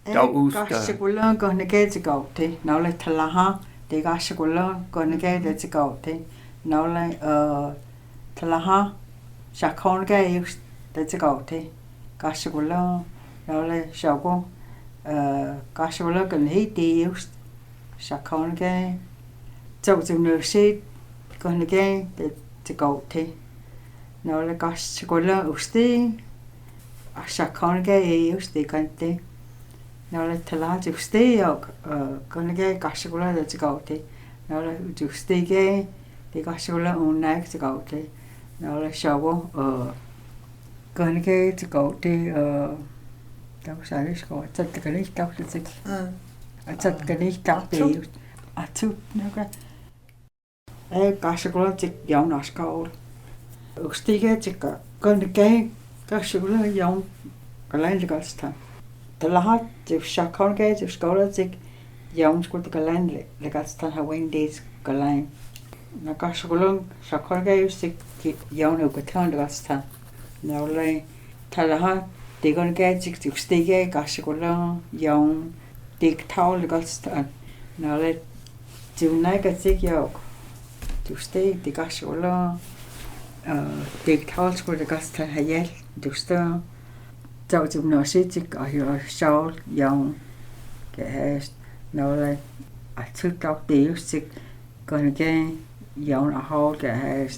Kasikulan konegeti naule talaha de kasikulan konegeti naule talaha shakonge just de kasikulan naule shago kasikulan konegeti just shakonge tawtunursi konegeti naule kasikulan usti shakonge just de kante naule talaha usti konege kasikulan de naule ustige de kasikulan unak de naule shago konege de Tahu saya sekolah cat kali tahu sih. Cat kali tahu deh. Atu naga. Kasih cik yang nas kau. Ustige cik konege kasih yang kalian juga stan. Telah cik syakon ke cik sekolah cik yang sekolah kalian lekat stan hawin days kalian. Na kasih syakon ke cik yang udah tahu lekat stan. Naulai telah de kon ge cik stige kasikulang yang dik tau legastan na le tunai ka cik yok tu ste de kasikulang dik tau skul legastan hayel tu sta tau tu no cik a yo shawl yang ke has na le a tu tau de cik kon ge yang a hol ke has